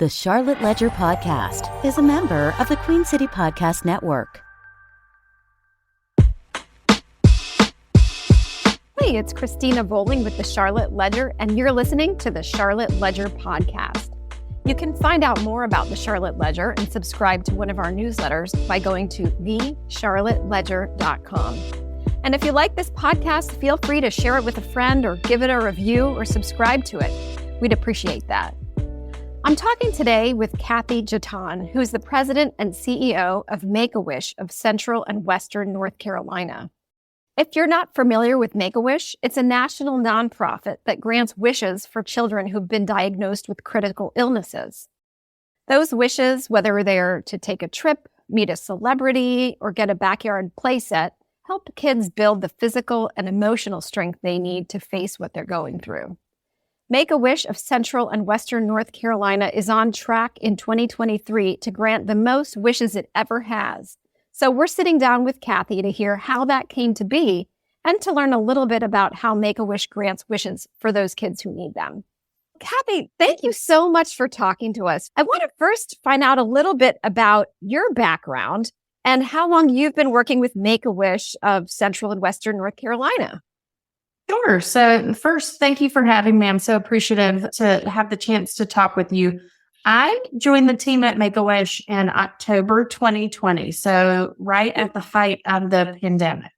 The Charlotte Ledger Podcast is a member of the Queen City Podcast Network. Hey, it's Cristina Bolling with the Charlotte Ledger, and you're listening to the Charlotte Ledger Podcast. You can find out more about the Charlotte Ledger and subscribe to one of our newsletters by going to thecharlotteledger.com. And if you like this podcast, feel free to share it with a friend or give it a review or subscribe to it. We'd appreciate that. I'm talking today with Kathy Jetton, who is the president and CEO of Make-A-Wish of Central and Western North Carolina. If you're not familiar with Make-A-Wish, it's a national nonprofit that grants wishes for children who've been diagnosed with critical illnesses. Those wishes, whether they're to take a trip, meet a celebrity, or get a backyard playset, help kids build the physical and emotional strength they need to face what they're going through. Make-A-Wish of Central and Western North Carolina is on track in 2023 to grant the most wishes it ever has. So we're sitting down with Kathy to hear how that came to be and to learn a little bit about how Make-A-Wish grants wishes for those kids who need them. Kathy, thank you so much for talking to us. I want to first find out a little bit about your background and how long you've been working with Make-A-Wish of Central and Western North Carolina. Sure. So first, thank you for having me. I'm so appreciative to have the chance to talk with you. I joined the team at Make-A-Wish in October 2020, so right at the height of the pandemic.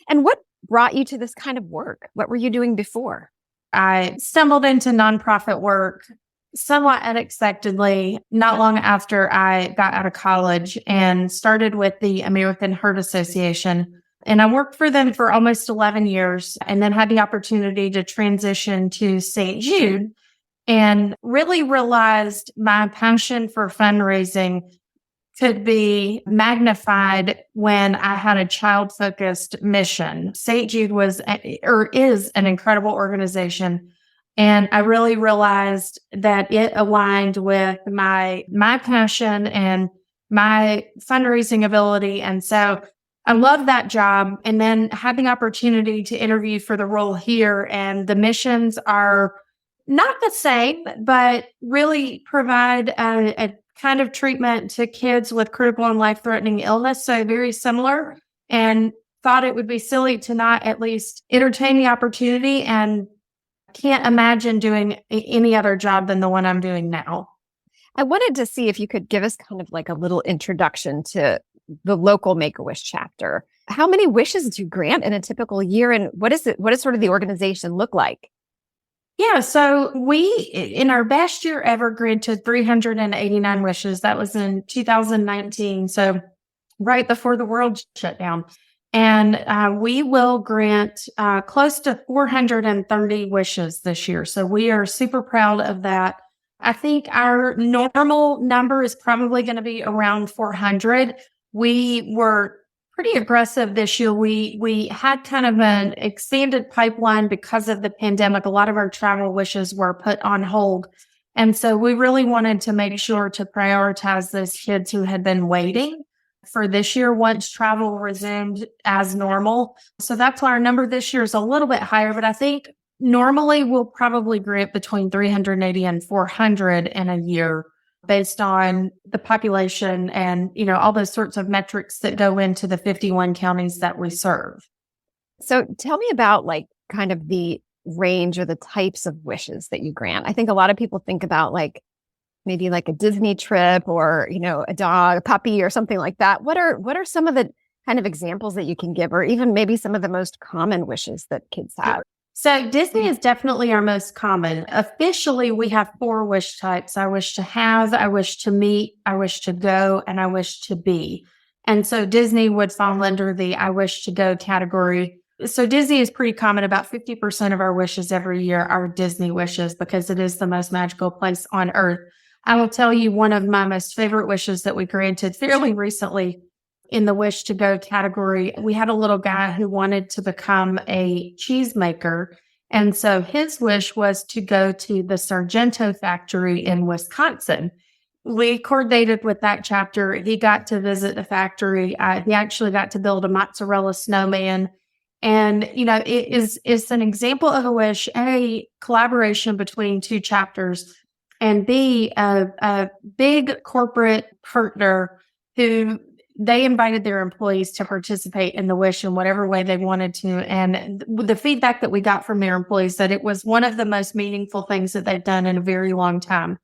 And what brought you to this kind of work? What were you doing before? I stumbled into nonprofit work somewhat unexpectedly, not long after I got out of college, and started with the American Heart Association. And I worked for them for almost 11 years and then had the opportunity to transition to St. Jude and really realized my passion for fundraising could be magnified when I had a child-focused mission. St. Jude is an incredible organization. And I really realized that it aligned with my passion and my fundraising ability. And so I love that job, and then had the opportunity to interview for the role here, and the missions are not the same, but really provide a kind of treatment to kids with critical and life-threatening illness. So very similar, and thought it would be silly to not at least entertain the opportunity, and can't imagine doing any other job than the one I'm doing now. I wanted to see if you could give us kind of like a little introduction to the local Make-A-Wish chapter. How many wishes do you grant in a typical year, and what does sort of the organization look like? Yeah, so we, in our best year ever, granted 389 wishes. That was in 2019, so right before the world shut down. And we will grant close to 430 wishes this year. So we are super proud of that. I think our normal number is probably going to be around 400. We were pretty aggressive this year. We had kind of an expanded pipeline because of the pandemic. A lot of our travel wishes were put on hold. And so we really wanted to make sure to prioritize those kids who had been waiting for this year once travel resumed as normal. So that's why our number this year is a little bit higher, but I think normally we'll probably grant between 380 and 400 in a year, based on the population and, all those sorts of metrics that go into the 51 counties that we serve. So tell me about like kind of the range or the types of wishes that you grant. I think a lot of people think about like maybe like a Disney trip or, a dog, a puppy or something like that. What are some of the kind of examples that you can give, or even maybe some of the most common wishes that kids have? So Disney is definitely our most common. Officially, we have 4 wish types. I wish to have, I wish to meet, I wish to go, and I wish to be. And so Disney would fall under the I wish to go category. So Disney is pretty common. About 50% of our wishes every year are Disney wishes because it is the most magical place on earth. I will tell you one of my most favorite wishes that we granted fairly recently in the wish to go category. We had a little guy who wanted to become a cheesemaker. And so his wish was to go to the Sargento factory in Wisconsin. We coordinated with that chapter. He got to visit the factory. He actually got to build a mozzarella snowman. And, it's an example of a wish, a collaboration between 2 chapters. and B, a big corporate partner who they invited their employees to participate in the wish in whatever way they wanted to. And the feedback that we got from their employees that it was one of the most meaningful things that they've done in a very long time.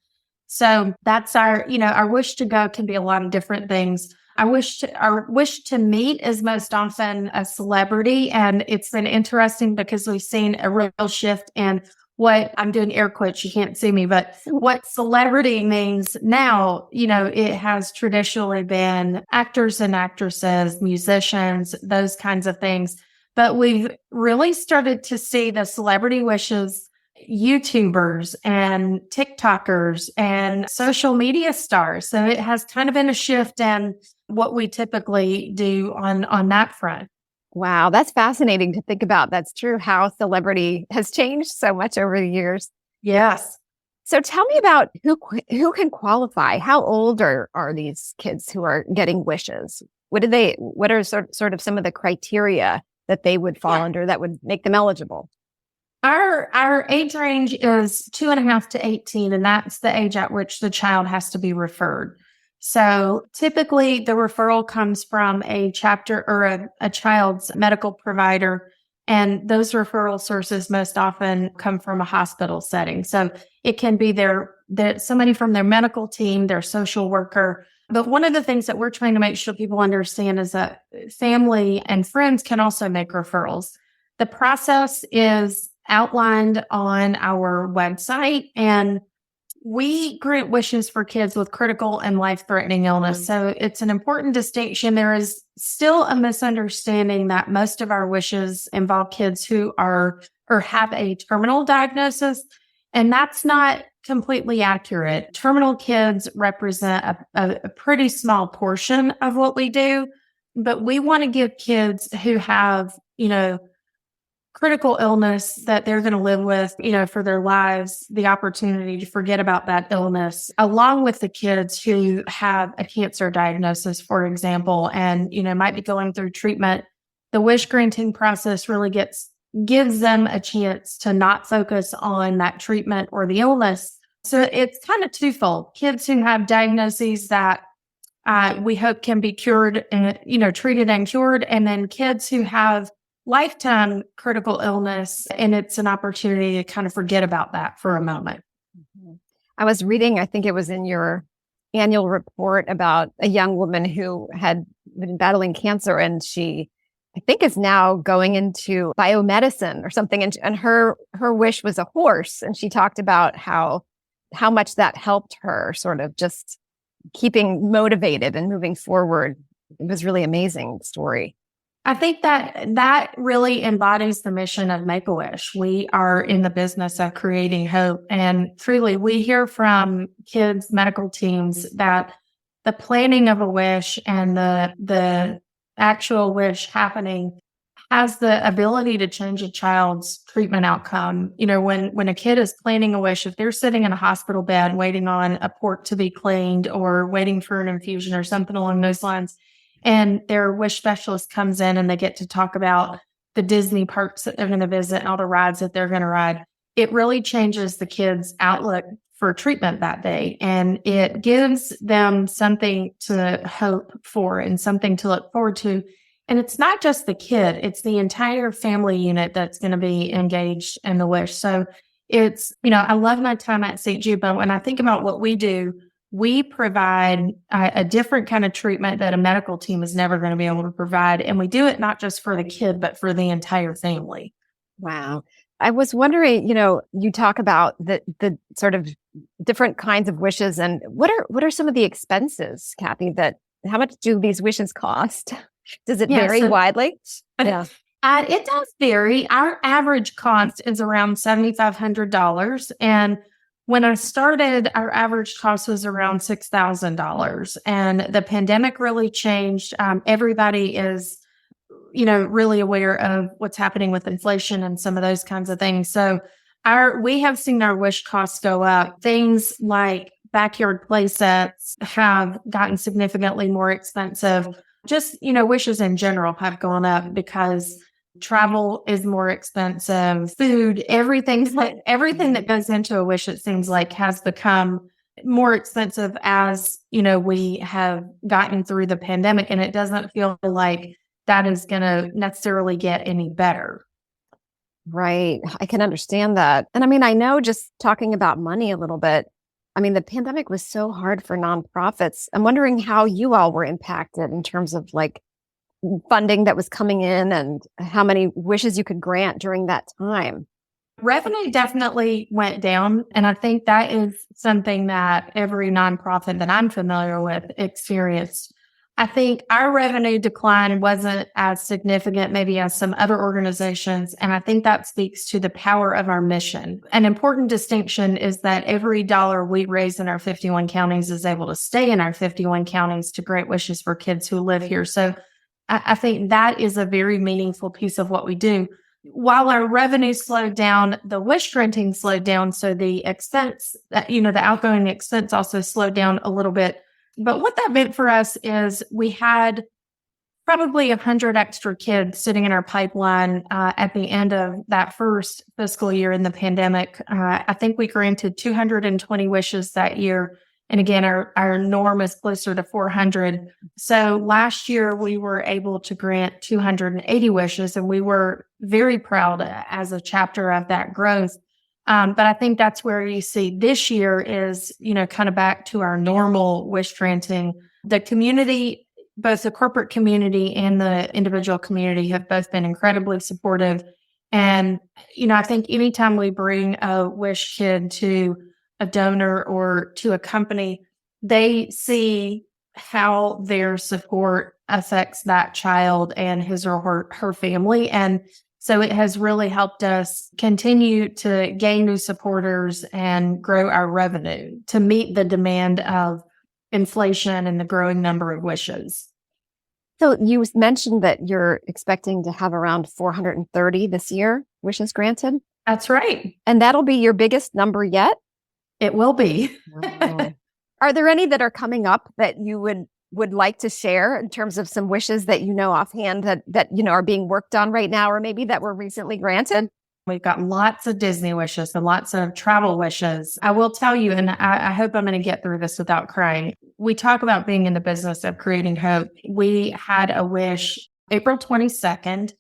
So that's our wish to go can be a lot of different things. Our wish to meet is most often a celebrity. And it's been interesting because we've seen a real shift in what I'm doing air quotes. You can't see me, but what celebrity means now, it has traditionally been actors and actresses, musicians, those kinds of things. But we've really started to see the celebrity wishes, YouTubers and TikTokers and social media stars. So it has kind of been a shift in what we typically do on that front. Wow, that's fascinating to think about. That's true how celebrity has changed so much over the years. Yes. So tell me about who can qualify. How old are these kids who are getting wishes? What are sort of some of the criteria that they would fall under that would make them eligible? Our age range is 2.5 to 18, and that's the age at which the child has to be referred. So typically the referral comes from a chapter or a child's medical provider, and those referral sources most often come from a hospital setting. So it can be somebody from their medical team, their social worker. But one of the things that we're trying to make sure people understand is that family and friends can also make referrals. The process is outlined on our website, and we grant wishes for kids with critical and life-threatening illness. So it's an important distinction. There is still a misunderstanding that most of our wishes involve kids who are or have a terminal diagnosis, and that's not completely accurate. Terminal kids represent a pretty small portion of what we do, but we want to give kids who have, critical illness that they're going to live with, for their lives, the opportunity to forget about that illness, along with the kids who have a cancer diagnosis, for example, and, might be going through treatment. The wish granting process really gives them a chance to not focus on that treatment or the illness. So it's kind of twofold. Kids who have diagnoses that we hope can be cured and, treated and cured, and then kids who have lifetime critical illness, and it's an opportunity to kind of forget about that for a moment. I was reading, I think it was in your annual report, about a young woman who had been battling cancer, and she, I think, is now going into biomedicine or something. And her wish was a horse, and she talked about how much that helped her sort of just keeping motivated and moving forward. It was really amazing story. I think that really embodies the mission of Make-A-Wish. We are in the business of creating hope. And truly, we hear from kids' medical teams that the planning of a wish and the actual wish happening has the ability to change a child's treatment outcome. When a kid is planning a wish, if they're sitting in a hospital bed waiting on a port to be cleaned or waiting for an infusion or something along those lines, and their wish specialist comes in and they get to talk about the Disney parks that they're going to visit and all the rides that they're going to ride, it really changes the kid's outlook for treatment that day. And it gives them something to hope for and something to look forward to. And it's not just the kid, it's the entire family unit that's going to be engaged in the wish. So it's, I love my time at St. Jude, but when I think about what we do, we provide a different kind of treatment that a medical team is never going to be able to provide. And we do it not just for the kid, but for the entire family. Wow. I was wondering, you talk about the sort of different kinds of wishes, and what are some of the expenses, Kathy, how much do these wishes cost? Does it vary widely? Yeah. It does vary. Our average cost is around $7,500. And when I started, our average cost was around $6,000. And the pandemic really changed. Everybody is, really aware of what's happening with inflation and some of those kinds of things. So we have seen our wish costs go up. Things like backyard play sets have gotten significantly more expensive. Just, wishes in general have gone up because Travel is more expensive, food, everything that goes into a wish, it seems like, has become more expensive as, we have gotten through the pandemic, and it doesn't feel like that is going to necessarily get any better. Right. I can understand that. And I mean, I know, just talking about money a little bit, I mean, the pandemic was so hard for nonprofits. I'm wondering how you all were impacted in terms of like funding that was coming in and how many wishes you could grant during that time. Revenue definitely went down. And I think that is something that every nonprofit that I'm familiar with experienced. I think our revenue decline wasn't as significant maybe as some other organizations. And I think that speaks to the power of our mission. An important distinction is that every dollar we raise in our 51 counties is able to stay in our 51 counties to grant wishes for kids who live here. So I think that is a very meaningful piece of what we do. While our revenue slowed down, the wish granting slowed down. So the expense, the outgoing expense also slowed down a little bit. But what that meant for us is we had probably 100 extra kids sitting in our pipeline at the end of that first fiscal year in the pandemic. I think we granted 220 wishes that year. And again, our norm is closer to 400. So last year we were able to grant 280 wishes, and we were very proud as a chapter of that growth. But I think that's where you see this year is, kind of back to our normal wish granting. The community, both the corporate community and the individual community, have both been incredibly supportive. And, I think anytime we bring a wish kid to a donor or to a company, they see how their support affects that child and his or her family. And so it has really helped us continue to gain new supporters and grow our revenue to meet the demand of inflation and the growing number of wishes. So you mentioned that you're expecting to have around 430 this year, wishes granted. That's right. And that'll be your biggest number yet? It will be. Wow. Are there any that are coming up that you would like to share in terms of some wishes that offhand that are being worked on right now, or maybe that were recently granted? We've got lots of Disney wishes and lots of travel wishes. I will tell you, and I hope I'm going to get through this without crying. We talk about being in the business of creating hope. We had a wish April 22nd.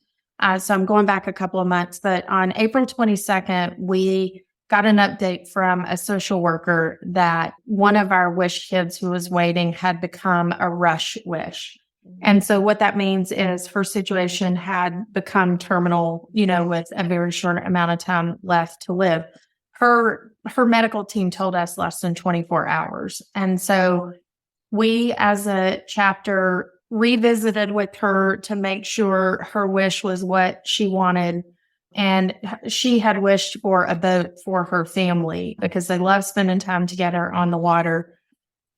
So I'm going back a couple of months, but on April 22nd, we got an update from a social worker that one of our wish kids who was waiting had become a rush wish. And so what that means is her situation had become terminal, with a very short amount of time left to live. Her medical team told us less than 24 hours. And so we, as a chapter, revisited with her to make sure her wish was what she wanted. And she had wished for a boat for her family because they love spending time together on the water.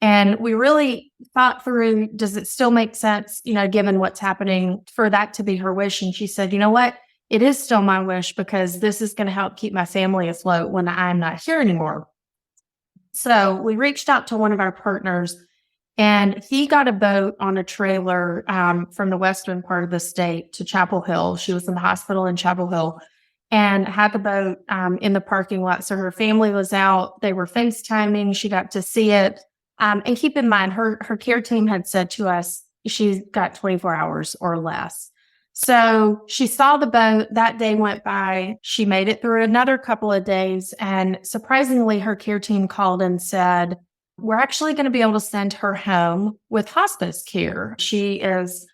And we really thought through, does it still make sense, given what's happening, for that to be her wish? And she said, you know what? It is still my wish because this is going to help keep my family afloat when I'm not here anymore. So we reached out to one of our partners, and he got a boat on a trailer from the western part of the state to Chapel Hill. She was in the hospital in Chapel Hill and had the boat in the parking lot. So her family was out. They were FaceTiming. She got to see it. And keep in mind, her care team had said to us, she's got 24 hours or less. So she saw the boat. That day went by. She made it through another couple of days. And surprisingly, her care team called and said, we're actually going to be able to send her home with hospice care. She is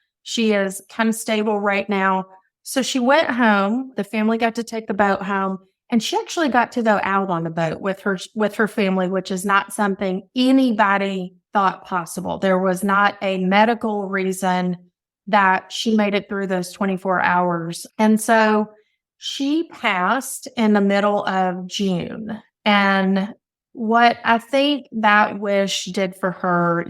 kind of stable right now. So she went home. The family got to take the boat home, and she actually got to go out on the boat with her family, which is not something anybody thought possible. There was not a medical reason that she made it through those 24 hours. And so she passed in the middle of June. And what I think that wish did for her,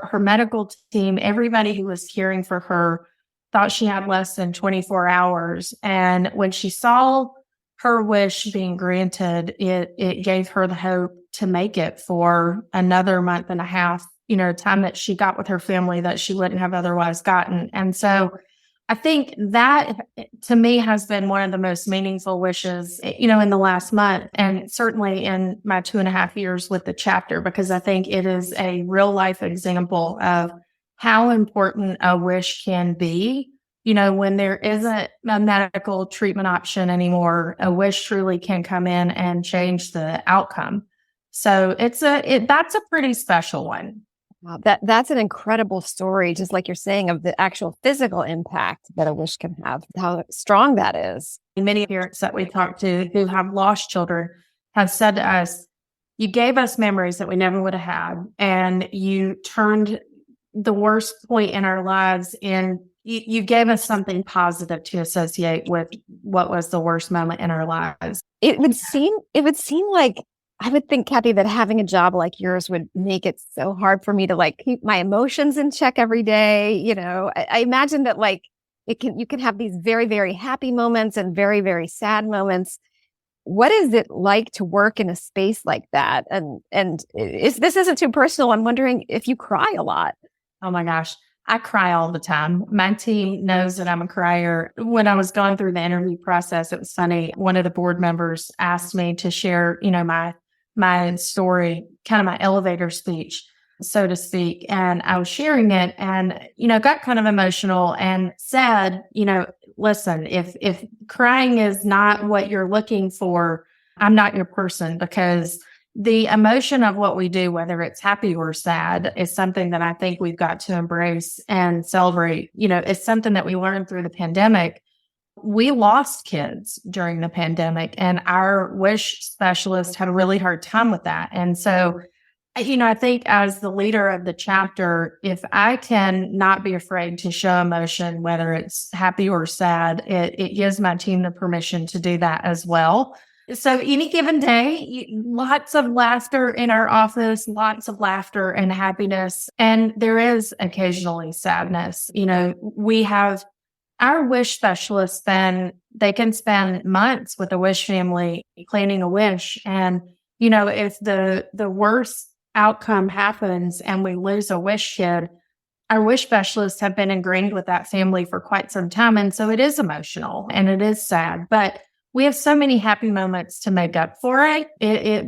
her medical team, everybody who was caring for her thought she had less than 24 hours. And when she saw her wish being granted, it gave her the hope to make it for another month and a half, time that she got with her family that she wouldn't have otherwise gotten. And so I think that to me has been one of the most meaningful wishes, in the last month, and certainly in my 2.5 years with the chapter, because I think it is a real life example of how important a wish can be. When there isn't a medical treatment option anymore, a wish truly can come in and change the outcome. So that's a pretty special one. Wow, that's an incredible story, just like you're saying, of the actual physical impact that a wish can have, how strong that is. Many parents that we talk to who have lost children have said to us, you gave us memories that we never would have had, and you turned the worst point in our lives and you gave us something positive to associate with what was the worst moment in our lives. It would seem like, I would think, Kathy, that having a job like yours would make it so hard for me to keep my emotions in check every day. I imagine that you can have these very, very happy moments and very, very sad moments. What is it like to work in a space like that? And if this isn't too personal, I'm wondering if you cry a lot. Oh my gosh, I cry all the time. My team knows that I'm a crier. When I was going through the interview process, it was funny. One of the board members asked me to share, my story, kind of my elevator speech, so to speak. And I was sharing it and, got kind of emotional and said, listen, if crying is not what you're looking for, I'm not your person, because the emotion of what we do, whether it's happy or sad, is something that I think we've got to embrace and celebrate. It's something that we learned through the pandemic. We lost kids during the pandemic, and our wish specialist had a really hard time with that. And so, I think as the leader of the chapter, if I can not be afraid to show emotion, whether it's happy or sad, it gives my team the permission to do that as well. So any given day, lots of laughter in our office, lots of laughter and happiness. And there is occasionally sadness. We have our wish specialists, then they can spend months with a wish family planning a wish. And, if the worst outcome happens and we lose a wish kid, our wish specialists have been ingrained with that family for quite some time. And so it is emotional and it is sad, but we have so many happy moments to make up for it.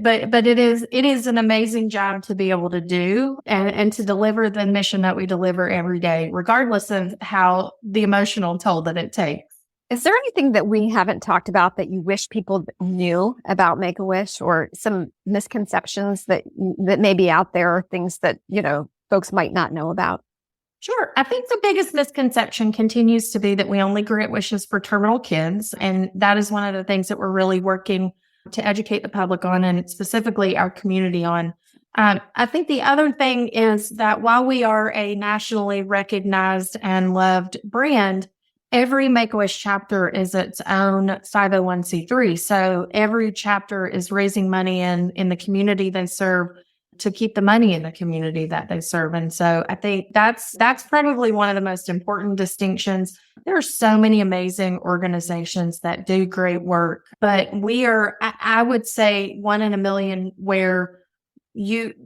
But it is an amazing job to be able to do and to deliver the mission that we deliver every day, regardless of how the emotional toll that it takes. Is there anything that we haven't talked about that you wish people knew about Make-A-Wish, or some misconceptions that may be out there, or things that, folks might not know about? Sure. I think the biggest misconception continues to be that we only grant wishes for terminal kids. And that is one of the things that we're really working to educate the public on, and specifically our community on. I think the other thing is that while we are a nationally recognized and loved brand, every Make-A-Wish chapter is its own 501c3. So every chapter is raising money in the community they serve to keep the money in the community that they serve. And so I think that's probably one of the most important distinctions. There are so many amazing organizations that do great work, but we are, I would say, one in a million where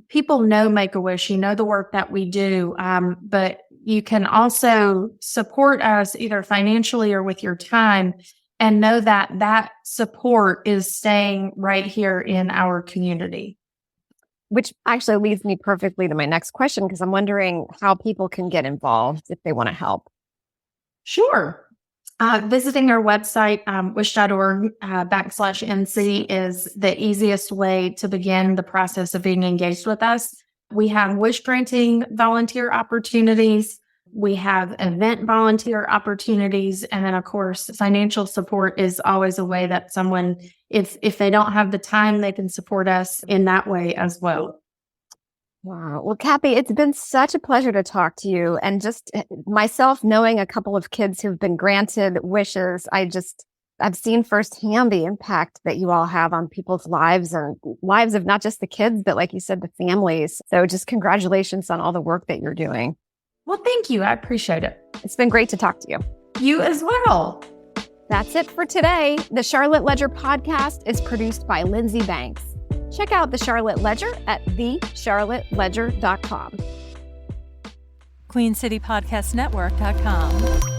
people know Make-A-Wish, the work that we do, but you can also support us either financially or with your time, and know that support is staying right here in our community. Which actually leads me perfectly to my next question, because I'm wondering how people can get involved if they want to help. Sure. Visiting our website, wish.org/NC is the easiest way to begin the process of being engaged with us. We have wish granting volunteer opportunities. We have event volunteer opportunities. And then, of course, financial support is always a way that someone, if they don't have the time, they can support us in that way as well. Wow. Well, Kathy, it's been such a pleasure to talk to you. And just myself, knowing a couple of kids who've been granted wishes, I've seen firsthand the impact that you all have on people's lives, and lives of not just the kids, but like you said, the families. So just congratulations on all the work that you're doing. Well, thank you. I appreciate it. It's been great to talk to you. You as well. That's it for today. The Charlotte Ledger podcast is produced by Lindsey Banks. Check out the Charlotte Ledger at thecharlotteledger.com. QueenCityPodcastNetwork.com.